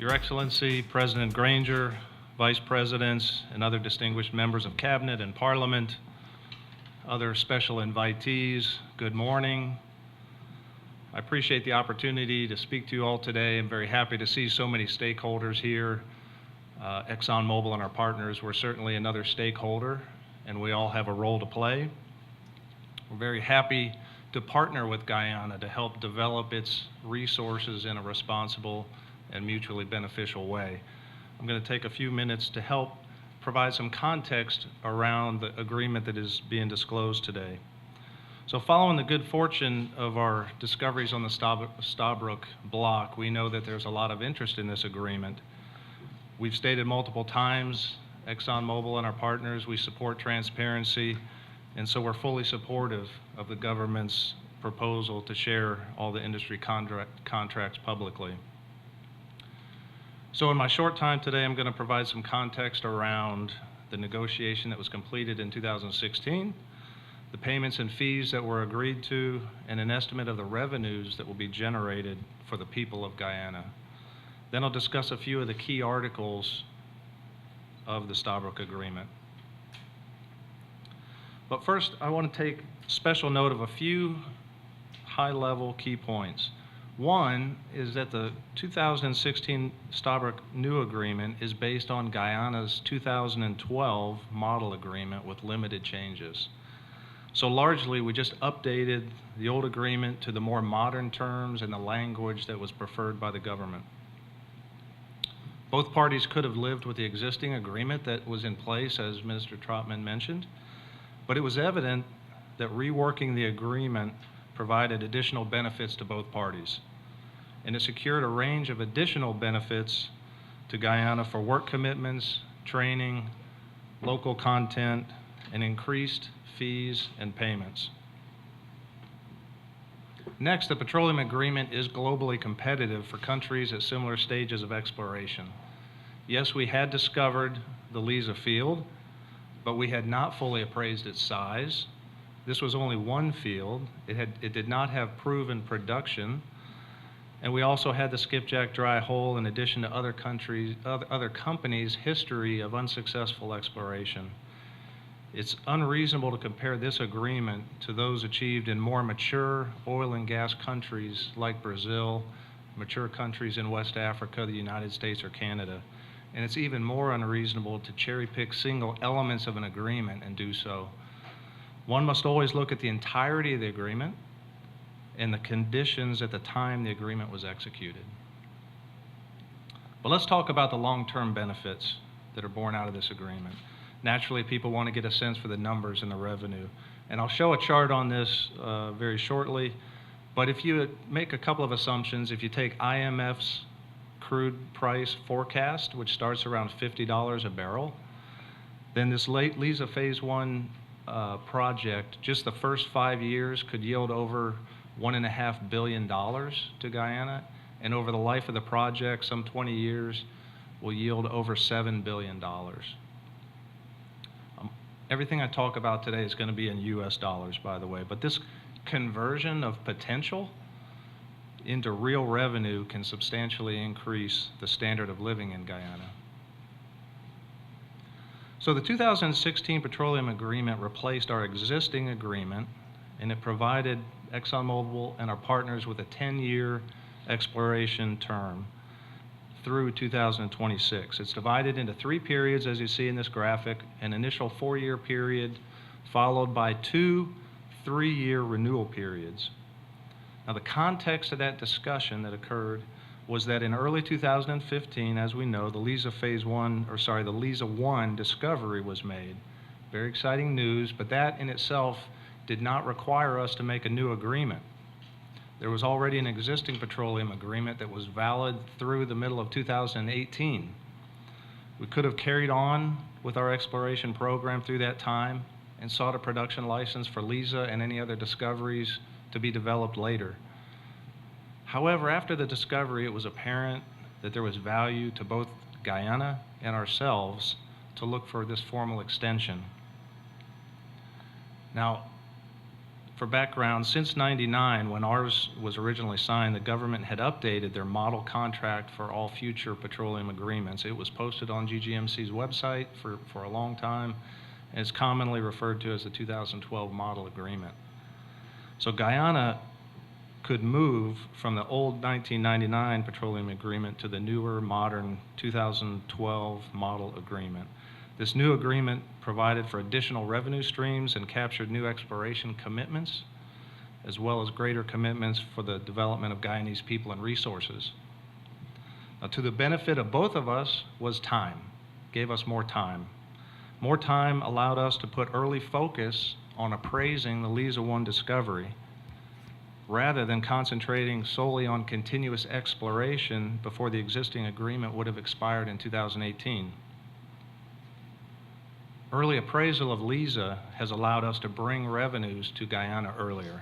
Your Excellency, President Granger, Vice Presidents, and other distinguished members of Cabinet and Parliament, other special invitees, good morning. I appreciate the opportunity to speak to you all today. I'm very happy to see so many stakeholders here. ExxonMobil and our partners, we're certainly another stakeholder, and we all have a role to play. We're very happy to partner with Guyana to help develop its resources in a responsible and mutually beneficial way. I'm going to take a few minutes to help provide some context around the agreement that is being disclosed today. So following the good fortune of our discoveries on the Stabroek block, we know that there's a lot of interest in this agreement. We've stated multiple times, ExxonMobil and our partners, we support transparency, and so we're fully supportive of the government's proposal to share all the industry contracts publicly. So in my short time today, I'm going to provide some context around the negotiation that was completed in 2016, the payments and fees that were agreed to, and an estimate of the revenues that will be generated for the people of Guyana. Then I'll discuss a few of the key articles of the Stabroek Agreement. But first, I want to take special note of a few high-level key points. One is that the 2016 Stabroek New Agreement is based on Guyana's 2012 Model Agreement with limited changes. So largely, we just updated the old agreement to the more modern terms and the language that was preferred by the government. Both parties could have lived with the existing agreement that was in place, as Minister Trotman mentioned, but it was evident that reworking the agreement provided additional benefits to both parties, and it secured a range of additional benefits to Guyana for work commitments, training, local content, and increased fees and payments. Next, the petroleum agreement is globally competitive for countries at similar stages of exploration. Yes, we had discovered the Liza field, but we had not fully appraised its size. This was only one field. It did not have proven production, and we also had the skipjack dry hole in addition to other companies' history of unsuccessful exploration. It's unreasonable to compare this agreement to those achieved in more mature oil and gas countries like Brazil, mature countries in West Africa, the United States, or Canada. And it's even more unreasonable to cherry-pick single elements of an agreement and do so. One must always look at the entirety of the agreement and the conditions at the time the agreement was executed. But let's talk about the long-term benefits that are born out of this agreement. Naturally, people want to get a sense for the numbers and the revenue. And I'll show a chart on this very shortly. But if you make a couple of assumptions, if you take IMF's crude price forecast, which starts around $50 a barrel, then this Liza Phase 1 project, just the first 5 years, could yield over $1.5 billion to Guyana, and over the life of the project, some 20 years, will yield over $7 billion. Everything I talk about today is going to be in US dollars, by the way, but this conversion of potential into real revenue can substantially increase the standard of living in Guyana. So the 2016 Petroleum Agreement replaced our existing agreement, and it provided ExxonMobil and our partners with a 10-year exploration term through 2026. It's divided into 3 periods, as you see in this graphic, an initial 4-year period followed by 2 3-year renewal periods. Now, the context of that discussion that occurred was that in early 2015, as we know, the Liza Liza 1 discovery was made. Very exciting news, but that in itself did not require us to make a new agreement. There was already an existing petroleum agreement that was valid through the middle of 2018. We could have carried on with our exploration program through that time and sought a production license for Liza and any other discoveries to be developed later. However, after the discovery, it was apparent that there was value to both Guyana and ourselves to look for this formal extension. Now, For background, since '99, when ours was originally signed, the government had updated their model contract for all future petroleum agreements. It was posted on GGMC's website for a long time, and it's commonly referred to as the 2012 model agreement. So Guyana could move from the old 1999 petroleum agreement to the newer, modern 2012 model agreement. This new agreement provided for additional revenue streams and captured new exploration commitments, as well as greater commitments for the development of Guyanese people and resources. Now, to the benefit of both of us was time, gave us more time. More time allowed us to put early focus on appraising the Liza-1 discovery, rather than concentrating solely on continuous exploration before the existing agreement would have expired in 2018. Early appraisal of Liza has allowed us to bring revenues to Guyana earlier.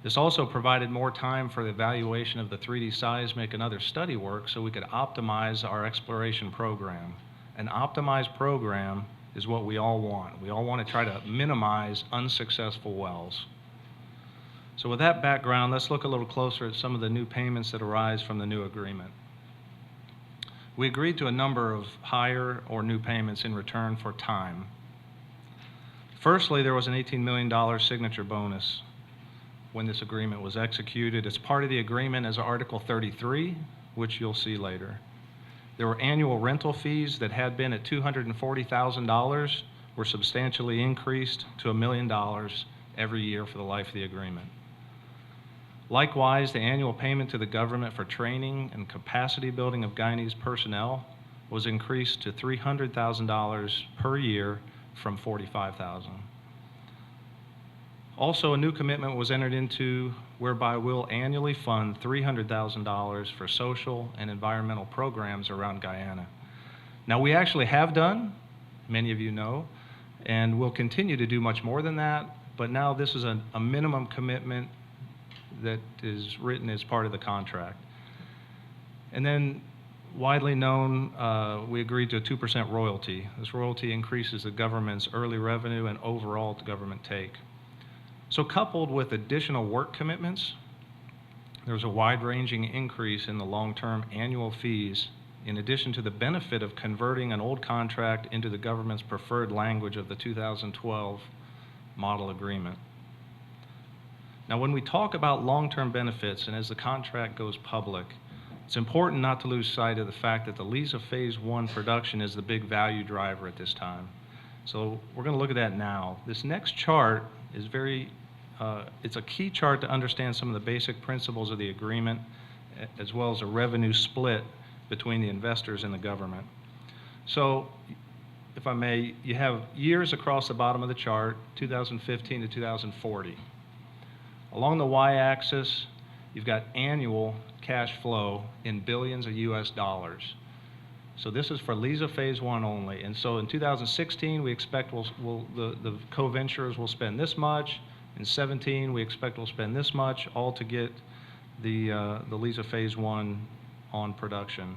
This also provided more time for the evaluation of the 3D seismic and other study work so we could optimize our exploration program. An optimized program is what we all want. We all want to try to minimize unsuccessful wells. So with that background, let's look a little closer at some of the new payments that arise from the new agreement. We agreed to a number of higher or new payments in return for time. Firstly, there was an $18 million signature bonus when this agreement was executed. It's part of the agreement as Article 33, which you'll see later. There were annual rental fees that had been at $240,000 were substantially increased to $1 million every year for the life of the agreement. Likewise, the annual payment to the government for training and capacity building of Guyanese personnel was increased to $300,000 per year from $45,000. Also, a new commitment was entered into whereby we'll annually fund $300,000 for social and environmental programs around Guyana. Now, we actually have done, many of you know, and we'll continue to do much more than that, but now this is a minimum commitment that is written as part of the contract. And then, widely known, we agreed to a 2% royalty. This royalty increases the government's early revenue and overall government take. So coupled with additional work commitments, there was a wide-ranging increase in the long-term annual fees, in addition to the benefit of converting an old contract into the government's preferred language of the 2012 model agreement. Now, when we talk about long-term benefits and as the contract goes public, it's important not to lose sight of the fact that the Liza Phase 1 production is the big value driver at this time. So we're going to look at that now. This next chart is it's a key chart to understand some of the basic principles of the agreement, as well as a revenue split between the investors and the government. So, if I may, you have years across the bottom of the chart, 2015 to 2040. Along the y-axis, you've got annual cash flow in billions of US dollars. So this is for Liza Phase 1 only. And so in 2016, we expect the co-venturers will spend this much. In 17, we expect we'll spend this much, all to get the Liza Phase 1 on production.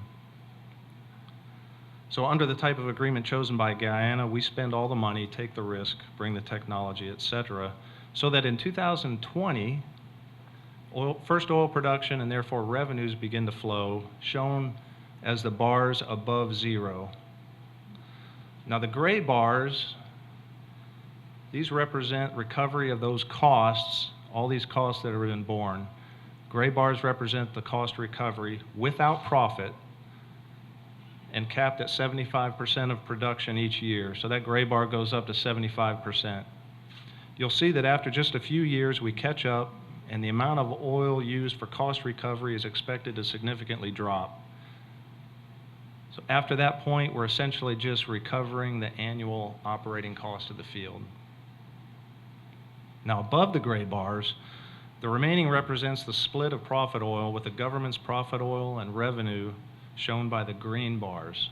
So under the type of agreement chosen by Guyana, we spend all the money, take the risk, bring the technology, etc., so that in 2020, first oil production and therefore revenues begin to flow, shown as the bars above zero. Now the gray bars, these represent recovery of those costs, all these costs that have been borne. Gray bars represent the cost recovery without profit and capped at 75% of production each year. So that gray bar goes up to 75%. You'll see that after just a few years, we catch up, and the amount of oil used for cost recovery is expected to significantly drop. So after that point, we're essentially just recovering the annual operating cost of the field. Now, above the gray bars, the remaining represents the split of profit oil with the government's profit oil and revenue shown by the green bars,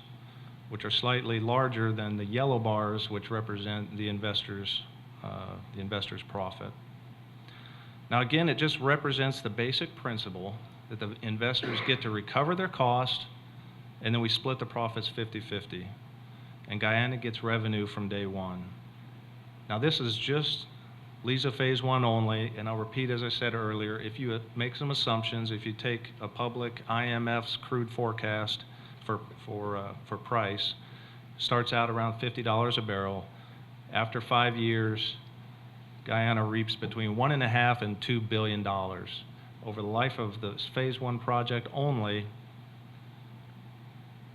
which are slightly larger than the yellow bars, which represent the investors' profit. Now again, it just represents the basic principle that the investors get to recover their cost, and then we split the profits 50-50. And Guyana gets revenue from day one. Now this is just Liza Phase 1 only, and I'll repeat as I said earlier, if you make some assumptions, if you take a public IMF's crude forecast for price, starts out around $50 a barrel. After 5 years, Guyana reaps between $1.5 and $2 billion. Over the life of the Phase 1 project only,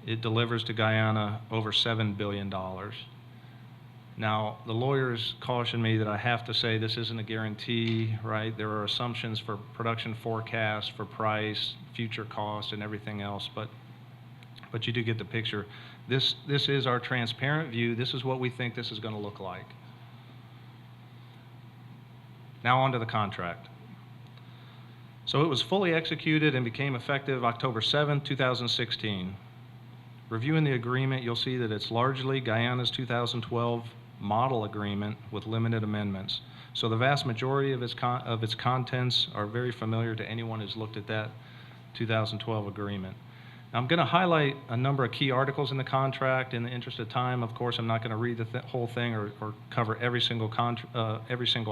it delivers to Guyana over $7 billion. Now, the lawyers caution me that I have to say this isn't a guarantee, right? There are assumptions for production forecast, for price, future cost, and everything else, but you do get the picture. This is our transparent view. This is what we think this is going to look like. Now on to the contract. So it was fully executed and became effective October 7, 2016. Reviewing the agreement, you'll see that it's largely Guyana's 2012 model agreement with limited amendments. So the vast majority of its contents are very familiar to anyone who's looked at that 2012 agreement. Now, I'm going to highlight a number of key articles in the contract. In the interest of time, of course, I'm not going to read the whole thing or cover every single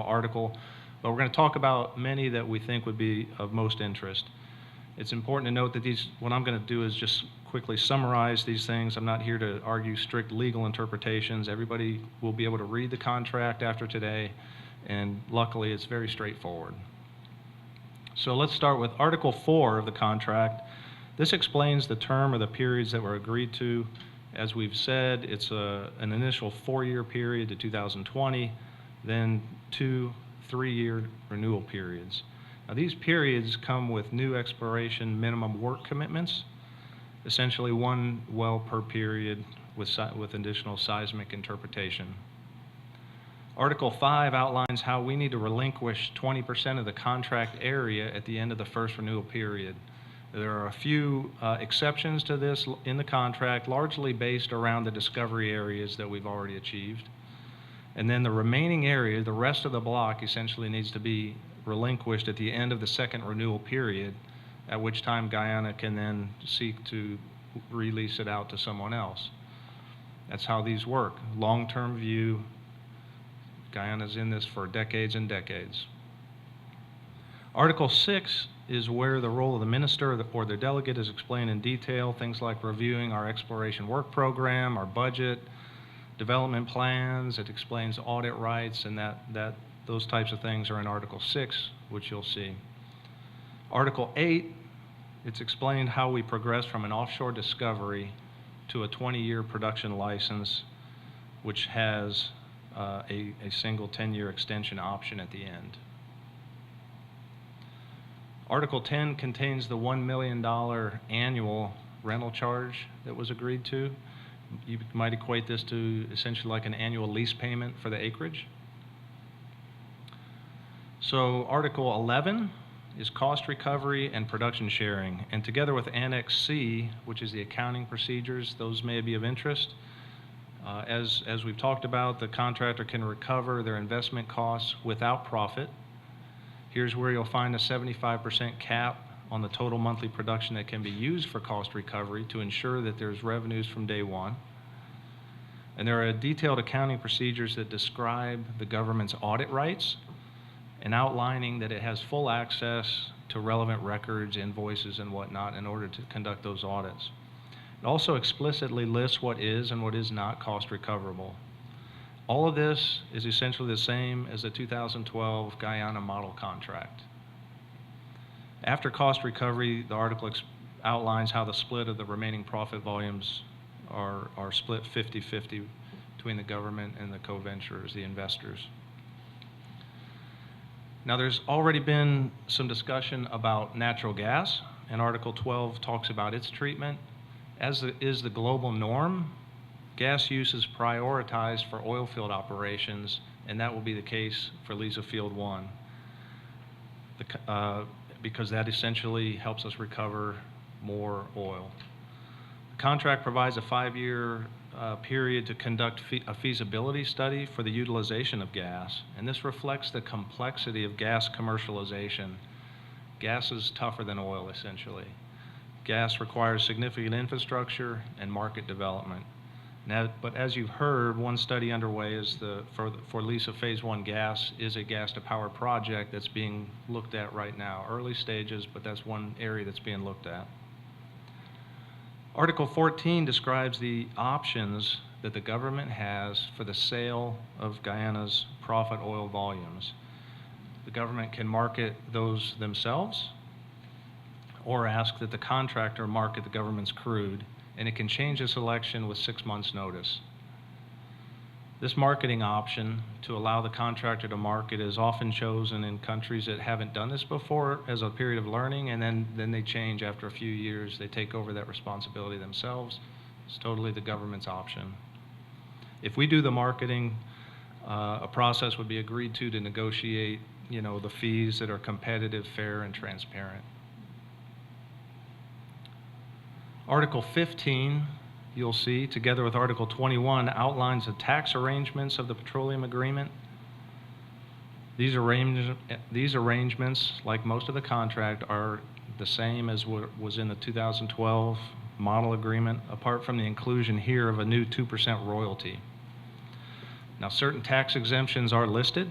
article, but we're going to talk about many that we think would be of most interest. It's important to note that what I'm going to do is just quickly summarize these things. I'm not here to argue strict legal interpretations. Everybody will be able to read the contract after today, and luckily it's very straightforward. So let's start with Article 4 of the contract. This explains the term or the periods that were agreed to. As we've said, it's an initial 4-year period to 2020, then 2 3-year renewal periods. Now, these periods come with new exploration minimum work commitments, essentially 1 well per period with additional seismic interpretation. Article 5 outlines how we need to relinquish 20% of the contract area at the end of the first renewal period. There are a few exceptions to this in the contract, largely based around the discovery areas that we've already achieved. And then the remaining area, the rest of the block, essentially needs to be relinquished at the end of the second renewal period, at which time Guyana can then seek to release it out to someone else. That's how these work. Long-term view. Guyana's in this for decades and decades. Article 6 is where the role of the minister or the delegate is explained in detail, things like reviewing our exploration work program, our budget, development plans. It explains audit rights, and those types of things are in Article 6, which you'll see. Article 8, it's explained how we progress from an offshore discovery to a 20-year production license, which has a single 10-year extension option at the end. Article 10 contains the $1 million annual rental charge that was agreed to. You might equate this to essentially like an annual lease payment for the acreage. So Article 11 is cost recovery and production sharing, and together with Annex C, which is the accounting procedures, those may be of interest. As we've talked about, the contractor can recover their investment costs without profit. Here's where you'll find a 75% cap on the total monthly production that can be used for cost recovery to ensure that there's revenues from day one. And there are detailed accounting procedures that describe the government's audit rights and outlining that it has full access to relevant records, invoices, and whatnot in order to conduct those audits. It also explicitly lists what is and what is not cost recoverable. All of this is essentially the same as the 2012 Guyana model contract. After cost recovery, the article outlines how the split of the remaining profit volumes are split 50-50 between the government and the co-venturers, the investors. Now, there's already been some discussion about natural gas, and Article 12 talks about its treatment. As is the global norm, gas use is prioritized for oil field operations, and that will be the case for Liza Field 1, because that essentially helps us recover more oil. The contract provides a 5-year period to conduct a feasibility study for the utilization of gas, and this reflects the complexity of gas commercialization. Gas is tougher than oil, essentially. Gas requires significant infrastructure and market development. Now, but as you've heard, one study underway is for Liza Phase 1 gas is a gas-to-power project that's being looked at right now. Early stages, but that's one area that's being looked at. Article 14 describes the options that the government has for the sale of Guyana's profit oil volumes. The government can market those themselves or ask that the contractor market the government's crude, and it can change the selection with 6 months' notice. This marketing option to allow the contractor to market is often chosen in countries that haven't done this before as a period of learning, and then they change after a few years. They take over that responsibility themselves. It's totally the government's option. If we do the marketing, a process would be agreed to negotiate, the fees that are competitive, fair, and transparent. Article 15, you'll see, together with Article 21, outlines the tax arrangements of the petroleum agreement. These arrangements, like most of the contract, are the same as what was in the 2012 model agreement, apart from the inclusion here of a new 2% royalty. Now, certain tax exemptions are listed.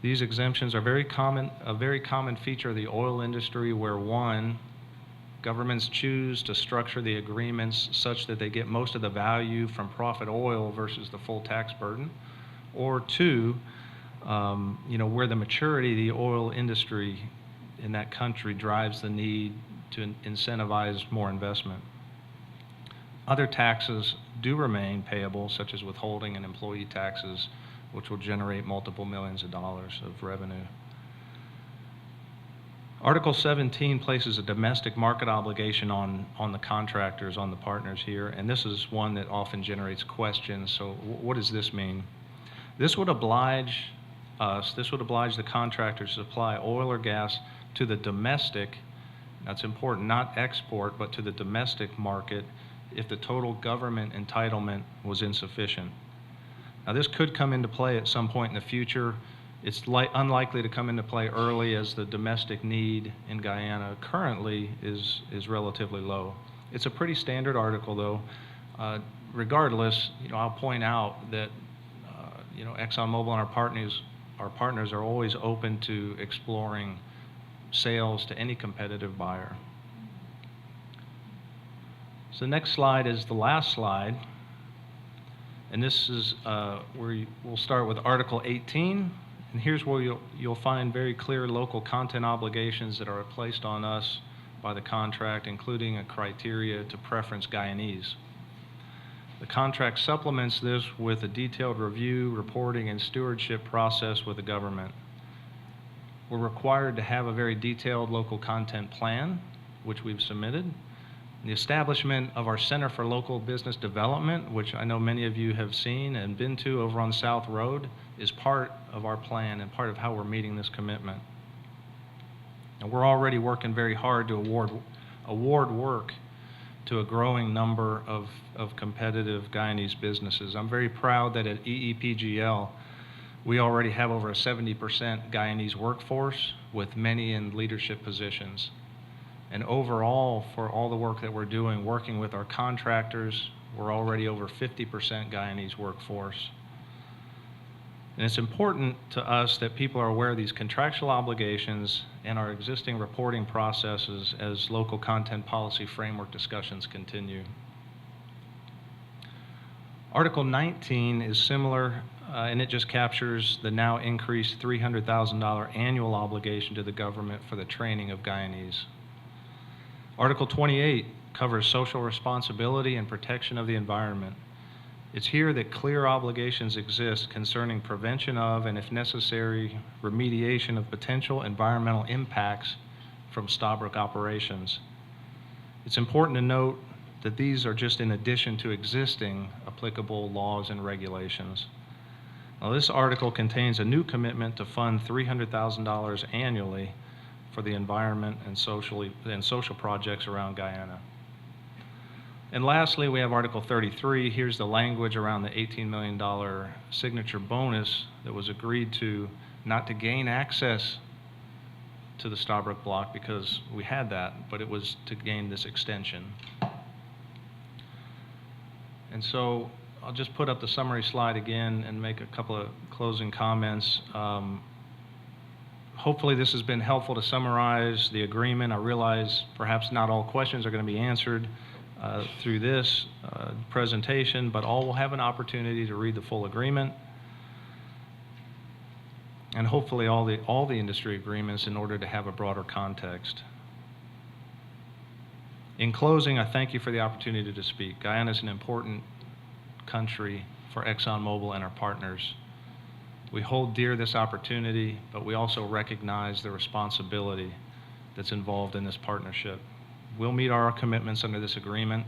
These exemptions are a very common feature of the oil industry, where one, governments choose to structure the agreements such that they get most of the value from profit oil versus the full tax burden, or two, where the maturity of the oil industry in that country drives the need to incentivize more investment. Other taxes do remain payable, such as withholding and employee taxes, which will generate multiple millions of dollars of revenue. Article 17 places a domestic market obligation on the contractors, on the partners here, and this is one that often generates questions. So what does this mean? This would oblige the contractors to supply oil or gas to the domestic, that's important, not export, but to the domestic market if the total government entitlement was insufficient. Now, this could come into play at some point in the future. It's unlikely to come into play early, as the domestic need in Guyana currently is relatively low. It's a pretty standard article, though. Regardless, I'll point out that ExxonMobil and our partners are always open to exploring sales to any competitive buyer. So the next slide is the last slide, and this is where we'll start with Article 18. And here's where you'll find very clear local content obligations that are placed on us by the contract, including a criteria to preference Guyanese. The contract supplements this with a detailed review, reporting, and stewardship process with the government. We're required to have a very detailed local content plan, which we've submitted. The establishment of our Center for Local Business Development, which I know many of you have seen and been to over on South Road, is part of our plan and part of how we're meeting this commitment. And we're already working very hard to award work to a growing number of competitive Guyanese businesses. I'm very proud that at EEPGL, we already have over a 70% Guyanese workforce, with many in leadership positions. And overall, for all the work that we're doing, working with our contractors, we're already over 50% Guyanese workforce. And it's important to us that people are aware of these contractual obligations and our existing reporting processes as local content policy framework discussions continue. Article 19 is similar, and it just captures the now increased $300,000 annual obligation to the government for the training of Guyanese. Article 28 covers social responsibility and protection of the environment. It's here that clear obligations exist concerning prevention of, and if necessary, remediation of potential environmental impacts from Stabroek operations. It's important to note that these are just in addition to existing applicable laws and regulations. Now, this article contains a new commitment to fund $300,000 annually for the environment and social projects around Guyana. And lastly, we have Article 33. Here's the language around the $18 million signature bonus that was agreed to, not to gain access to the Stabroek block because we had that, but it was to gain this extension. And so I'll just put up the summary slide again and make a couple of closing comments. Hopefully this has been helpful to summarize the agreement. I realize perhaps not all questions are going to be answered through this presentation, but all will have an opportunity to read the full agreement, and hopefully all the industry agreements in order to have a broader context. In closing, I thank you for the opportunity to speak. Guyana is an important country for ExxonMobil and our partners. We hold dear this opportunity, but we also recognize the responsibility that's involved in this partnership. We'll meet our commitments under this agreement,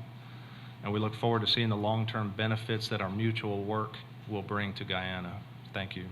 and we look forward to seeing the long-term benefits that our mutual work will bring to Guyana. Thank you.